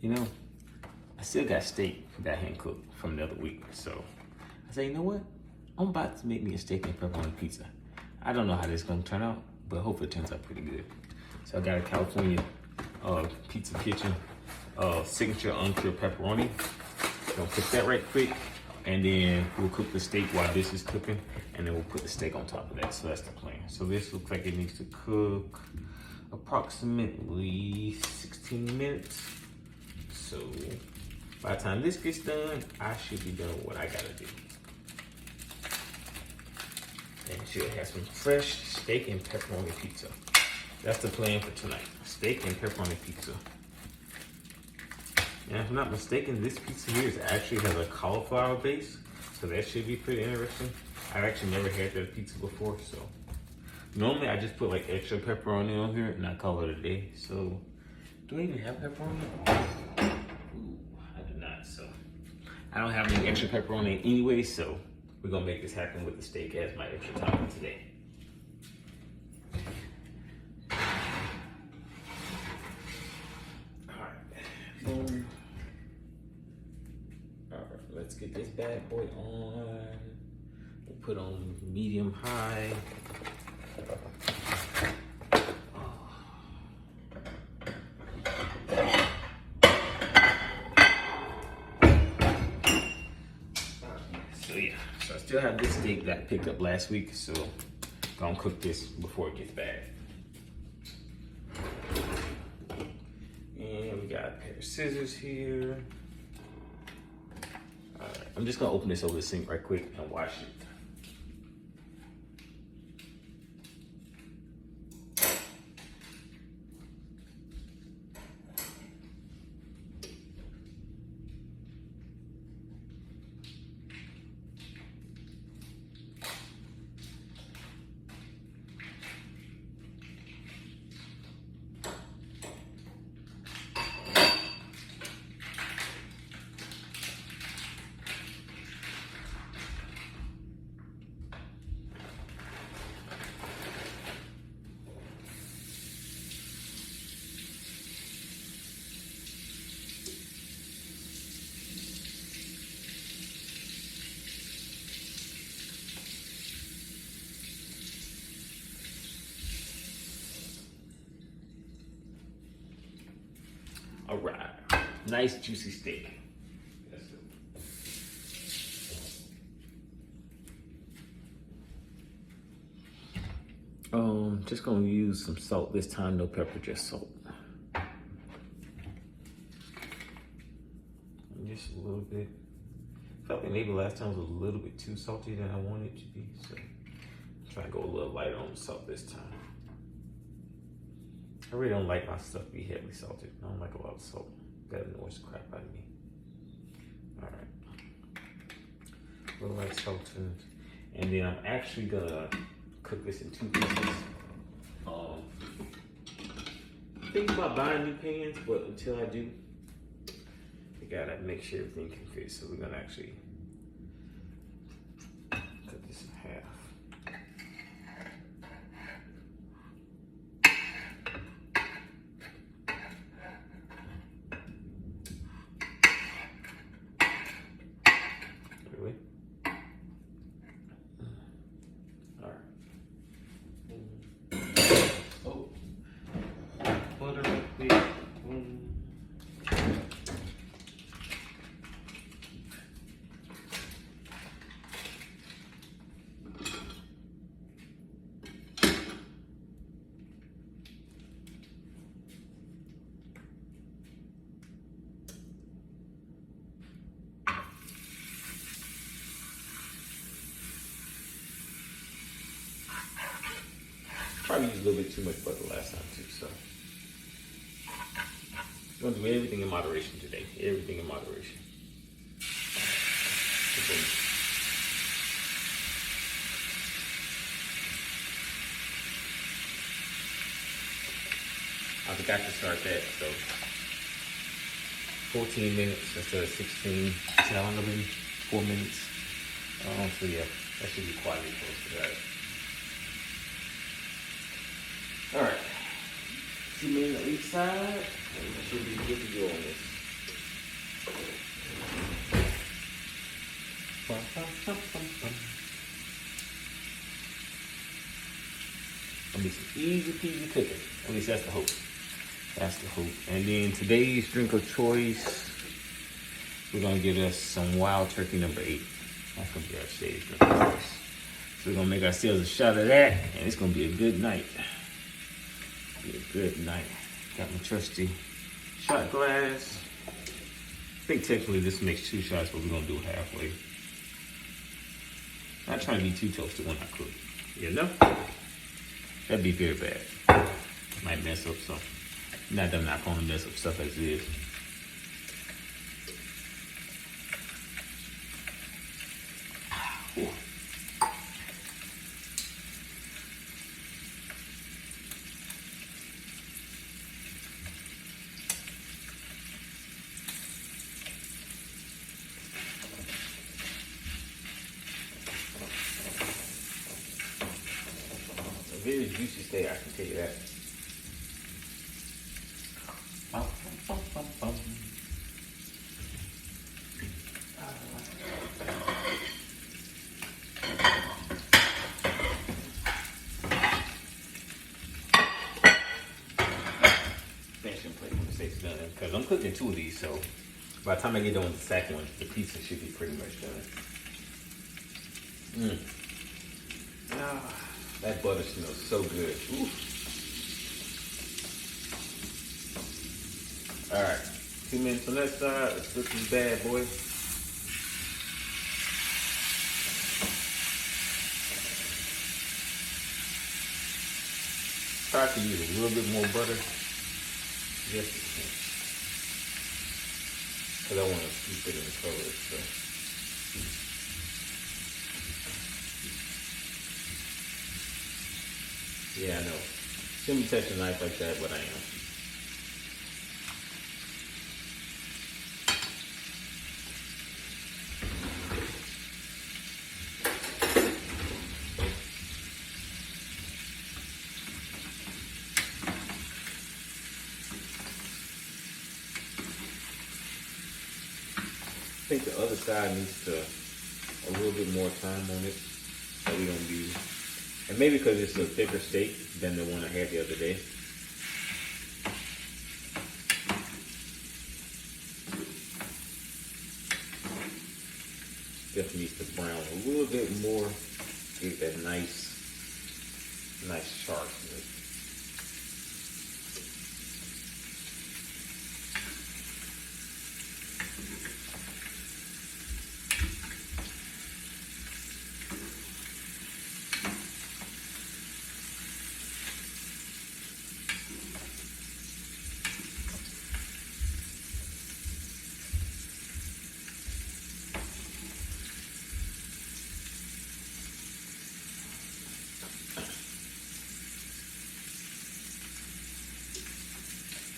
you know, I still got steak that I hand cooked from the other week. So I say, you know what? I'm about to make me a steak and pepperoni pizza. I don't know how this is gonna turn out, but hopefully it turns out pretty good. So I got a California Pizza Kitchen signature uncured pepperoni. Gonna cook that right quick, and then we'll cook the steak while this is cooking, and then we'll put the steak on top of that. So that's the plan. So this looks like it needs to cook approximately 16 minutes. So by the time this gets done, I should be done with what I gotta do. And she'll have some fresh steak and pepperoni pizza. That's the plan for tonight. Steak and pepperoni pizza. And if I'm not mistaken, this pizza here actually has a cauliflower base. So that should be pretty interesting. I've actually never had that pizza before, so. Normally I just put like extra pepperoni on here and I call it a day. So, do I even have pepperoni? Ooh, I do not, so. I don't have any extra pepperoni anyway, so we're gonna make this happen with the steak as my extra topping today. Alright, let's get this bad boy on. We'll put on medium high. So I still have this steak that I picked up last week, so I'm gonna cook this before it gets bad. And we got a pair of scissors here. All right, I'm just gonna open this over the sink right quick and wash it. All right, nice juicy steak. That's it. Just gonna use some salt this time, no pepper, just salt. Just a little bit. Felt like maybe last time was a little bit too salty than I wanted it to be, so I'm trying to go a little lighter on the salt this time. I really don't like my stuff to be heavily salted. I don't like a lot of salt. That annoys the crap out of me. All right. A little light salted. And then I'm actually gonna cook this in 2 pieces. Think about buying new pans, but until I do, I gotta make sure everything can fit. So we're gonna actually cut this in half. Probably used a little bit too much butter last time too, so. I'm gonna do everything in moderation today. Everything in moderation. I forgot to start that, so 14 minutes instead of 16. See how long I've been? 4 minutes. So yeah, that should be quietly close to that. All right, 2 minutes on each side, and we should be good to go on this. be some easy peasy cooking. At least that's the hope. That's the hope. And then today's drink of choice, we're gonna get us some Wild Turkey number 8. That's gonna be our today's drink of choice. So we're gonna make ourselves a shot of that, and it's gonna be a good night. Be a good night. Got my trusty shot glass. I think technically this makes 2 shots, but we're gonna do halfway. Not trying to be too toasted when I cook. You know? That'd be very bad. Might mess up some. Not that I'm not gonna mess up stuff as it is. Ooh. A very juicy steak, I can tell you that. Finishing plate when the steak's done, because I'm cooking 2 of these, so by the time I get done with the second one, the pizza should be pretty much done. Ah, that butter smells so good. Ooh. All right, 2 minutes on that side. Let's flip this bad boy. Try to use a little bit more butter. Just a pinch. Because I want to keep it in the color. So. Yeah, I know. Shouldn't be touching a knife like that, but I am. I think the other side needs a little bit more time on it, so we don't be, and maybe because it's a thicker steak than the one I had the other day. Definitely needs to brown a little bit more, get that nice char to it.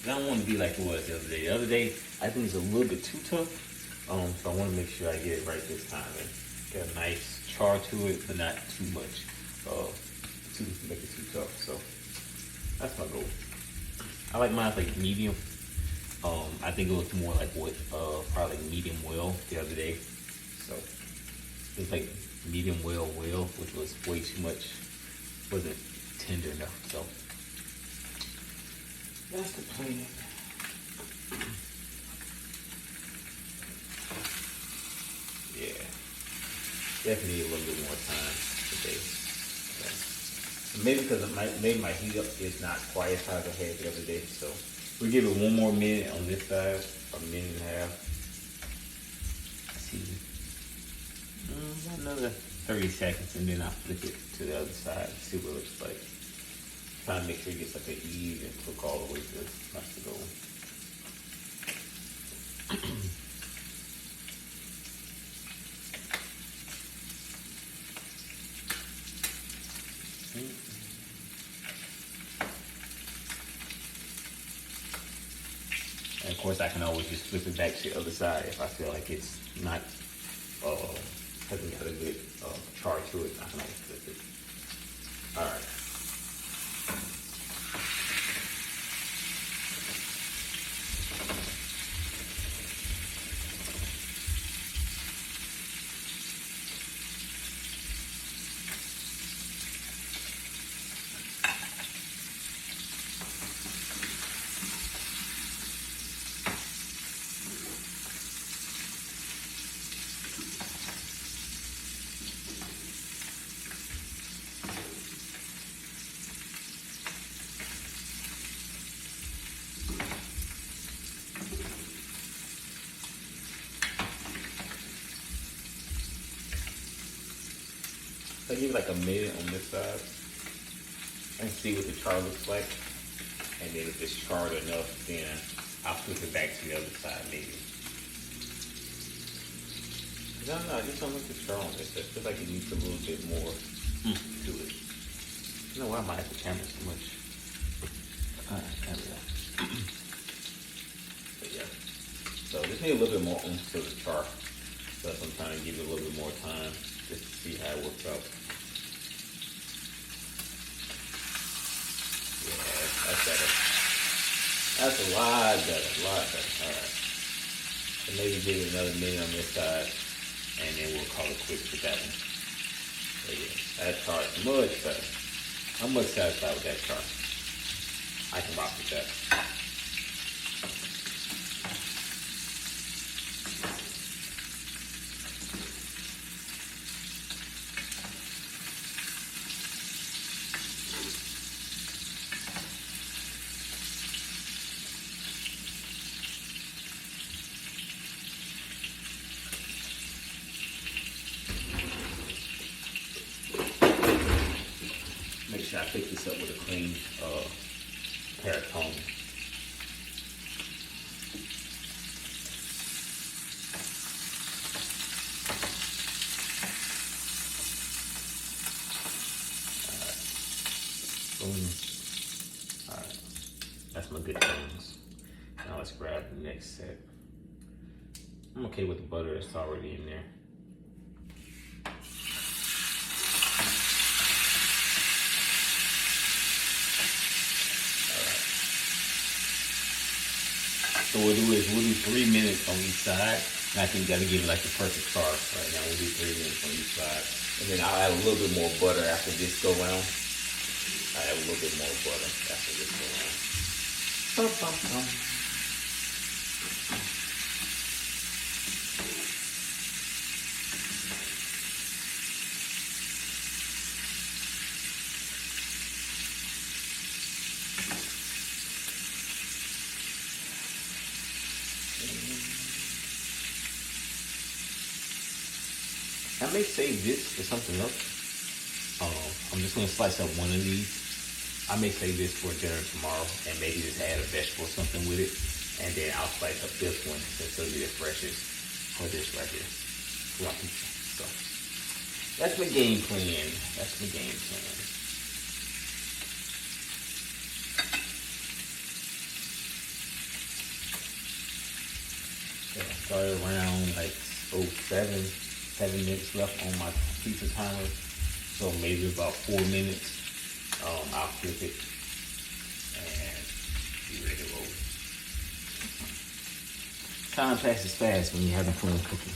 I don't want to be like it was the other day. The other day, I think it was a little bit too tough. So I want to make sure I get it right this time and get a nice char to it, but not too much, to make it too tough. So that's my goal. I like mine like medium. I think it was more like what, probably medium well the other day. So it was like medium well, which was way too much. Wasn't tender enough. So. That's the plan. Yeah. Definitely need a little bit more time today. Okay. Maybe because maybe my heat up is not quite as high as I had the other day. So we give it 1 more minute on this side, a minute and a half. See, another 30 seconds, and then I'll flip it to the other side. See what it looks like. Trying to make sure it gets like an even cook all the way to that's the goal. And of course, I can always just flip it back to the other side if I feel like it's not hasn't got a good char to it. I can always flip it. All right. So give it like a minute on this side and see what the char looks like. And then if it's charred enough, then I'll flip it back to the other side maybe. No, I just don't like the char on this. I feel like it needs a little bit more to it. I don't know why I might have the camera so much. Alright, there we go. But yeah. So just need a little bit more oomph to the char. So I'm trying to give it a little bit more time just to see how it works out. Yeah, that's better. That's a lot better, Alright. So maybe give it another minute on this side, and then we'll call it quits with that one. So yeah, that char is much better. I'm much satisfied with that char. I can rock with that. Make sure I pick this up with a clean pair of tongs. Alright, that's my good things. Now let's grab the next set. I'm okay with the butter that's already in there. So we'll do 3 minutes on each side. And I think that'll give it like the perfect char right now. We'll do 3 minutes on each side. And then I'll add a little bit more butter after this go round. I'll add a little bit more butter after this go round. I may save this for something else. I'm just gonna slice up one of these. I may save this for dinner tomorrow and maybe just add a vegetable or something with it. And then I'll slice up this one since it'll be the freshest for this right here. So that's my game plan. That's my game plan. So I started around like 7 minutes left on my pizza timer. So maybe about 4 minutes. I'll flip it and be ready to roll. Time passes fast when you're having fun cooking.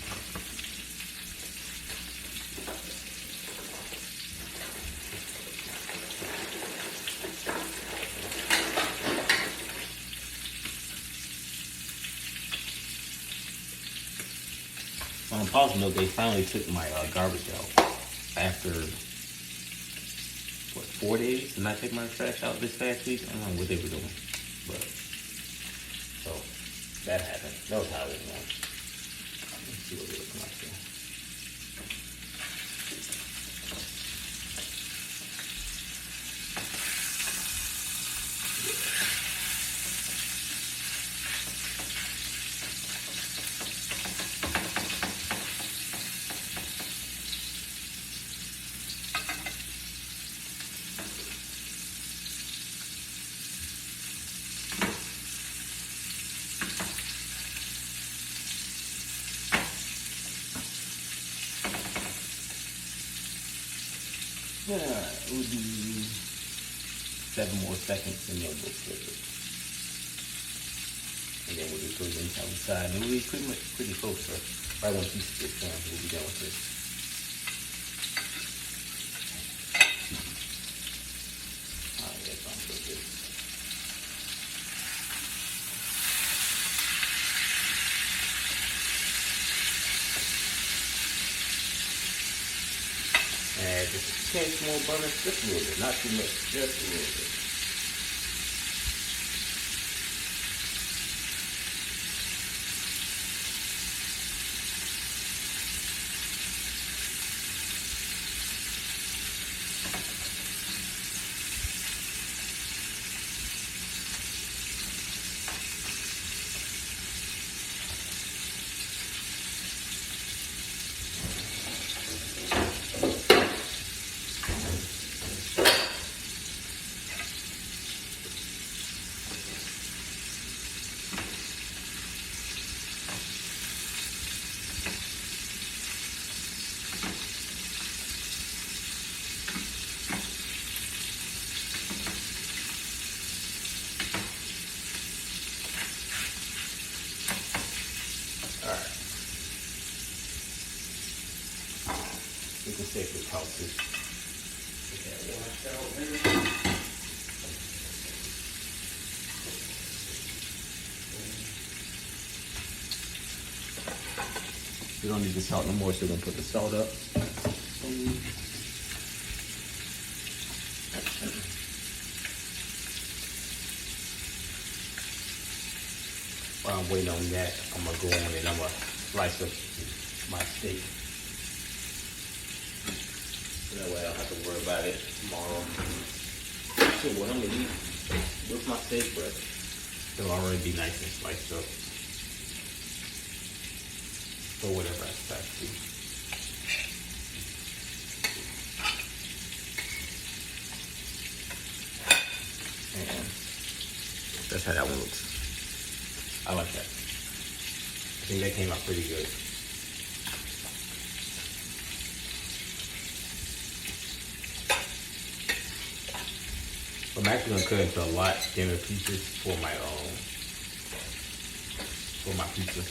On a positive note, they finally took my garbage out after, 4 days? Did not take my trash out this past week? I don't know what they were doing. But, so, that happened. That was how it went. Let's see what they look like here. Yeah, it would be 7 more seconds and then we'll flip it. And then we'll just put it inside the side. And we'll be pretty close, so right once this gets done, we'll be done with this. Alright, that's on for this. And just a pinch more butter, just a little bit, not too much, just a little bit. You can safely toss this. Okay, wash out there. We don't need the salt no more, so we're gonna put the salt up. While I'm waiting on that, I'm gonna go on and I'm gonna slice up my steak. So that way I don't have to worry about it tomorrow. So what I'm gonna eat with my steak, but it'll already be nice and sliced up. Or whatever I decide to. And that's how that one looks. I like that. I think that came out pretty good. I'm actually gonna cut into a lot thinner pieces for my pizza.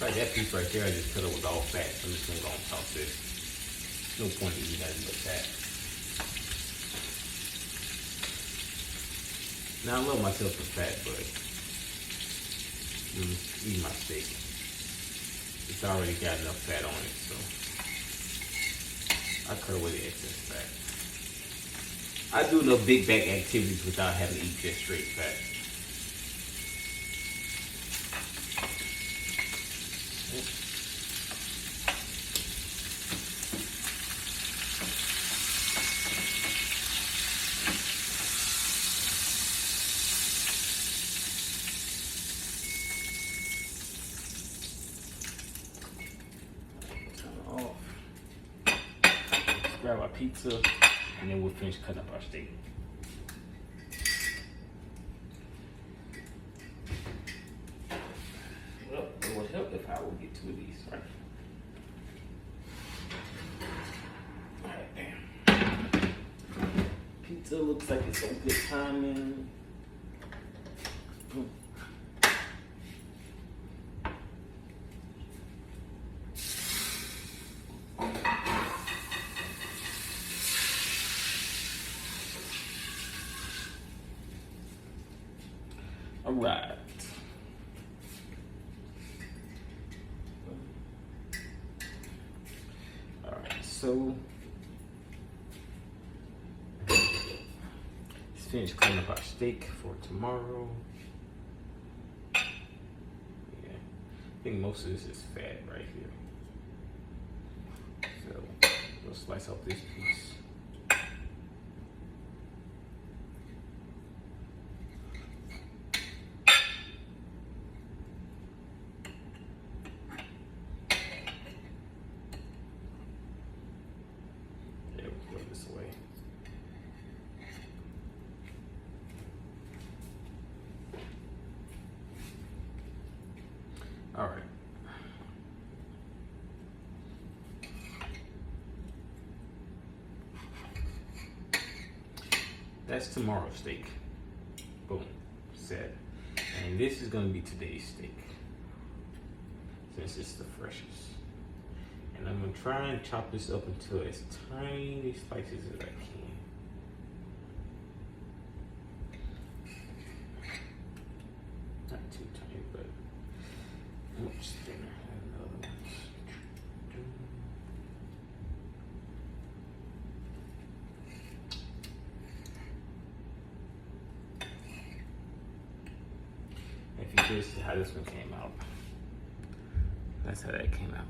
Like that piece right there, I just cut it with all fat. So I'm just gonna go and toss this. No point in eating nothing but fat. Now I love myself for fat, but eating my steak, it's already got enough fat on it, so I cut away the excess fat. I do enough big back activities without having to eat just straight fat. Grab our pizza, and then we'll finish cutting up our steak. Well, it would help if I would get two of these, right? Alright, bam. Pizza looks like it's on good timing. All right. All right, so let's finish cleaning up our steak for tomorrow. Yeah, I think most of this is fat right here. So we'll slice off this piece. Away. All right. That's tomorrow's steak. Boom, set. And this is gonna be today's steak, since it's the freshest. And I'm gonna try and chop this up into as tiny slices as I can. Not too tiny, but much thinner than the other ones. If you curious how this one came out, that's how that came out.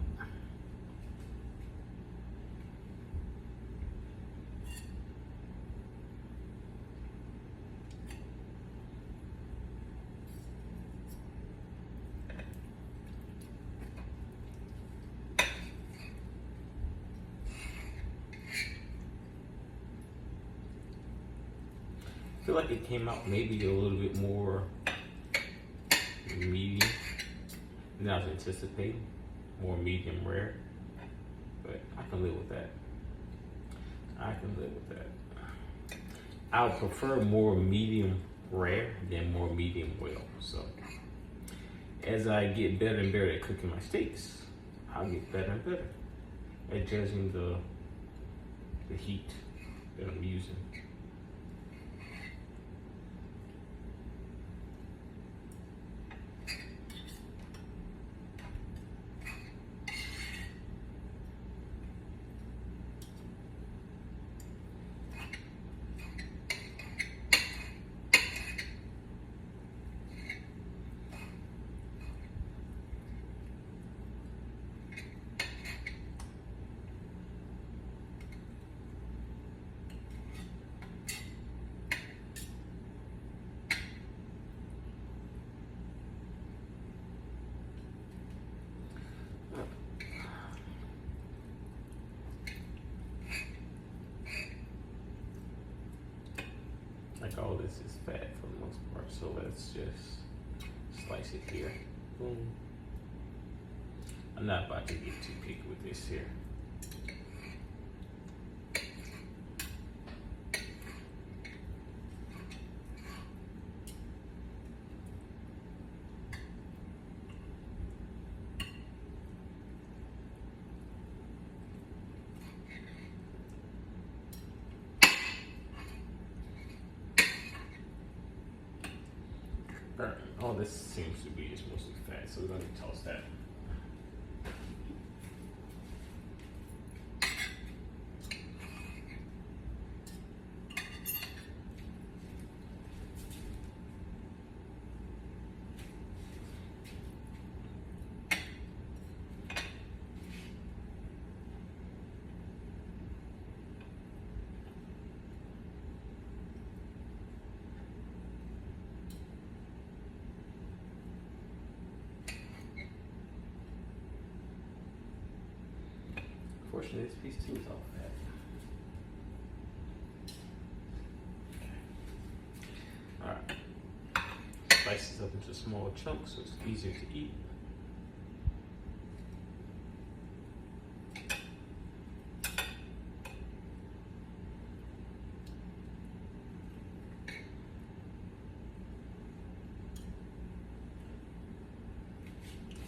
feel like it came out maybe a little bit more medium than I was anticipating. More medium rare. But I can live with that. I can live with that. I would prefer more medium rare than more medium well. So as I get better and better at cooking my steaks, I'll get better and better at judging the heat that I'm using. Like all this is fat for the most part, so let's just slice it here. Boom. I'm not about to get too picky with this here. All this seems to be just mostly fat, so we're going to toss that. Unfortunately, this piece too is all fat. Okay. Alright. Slice this up into small chunks so it's easier to eat.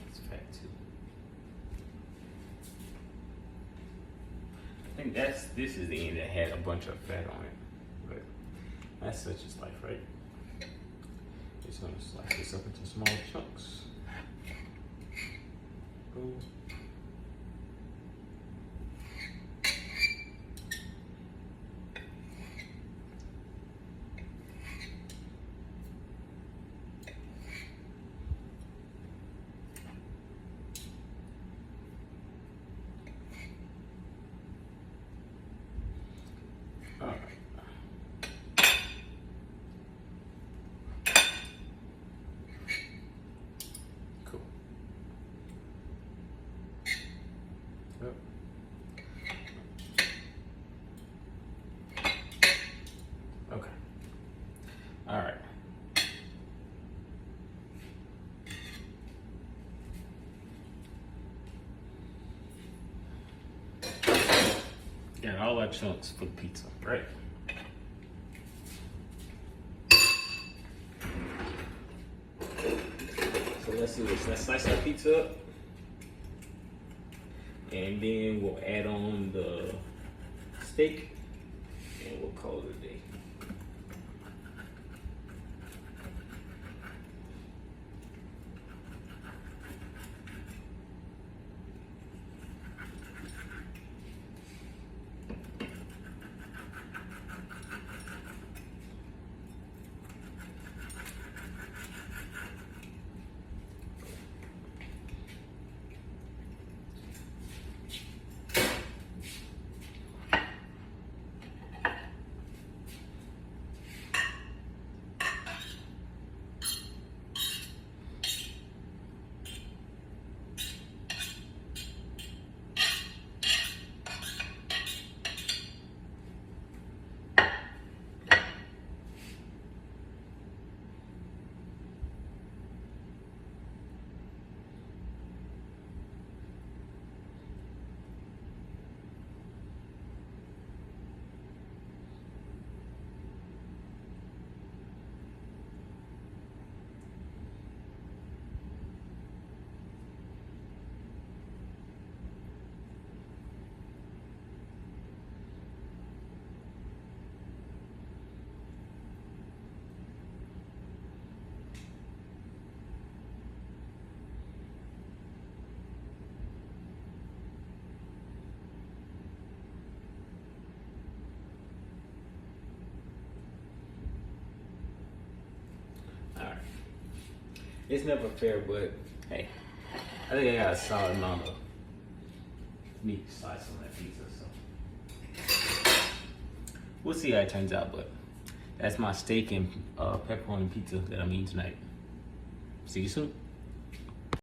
It's fat too. I think this is the end that had a bunch of fat on it, but that's such is life, right? Just gonna slice this up into small chunks. Boom. All right. Cool. Yep. Okay. All right. Got all our chunks for the pizza, right? So let's do this. Let's slice our pizza up. And then we'll add on the steak and we'll call it a day. It's never fair, but hey, I think I got a solid amount of meat slice on that pizza, so we'll see how it turns out. But that's my steak and pepperoni pizza that I'm eating tonight. See you soon.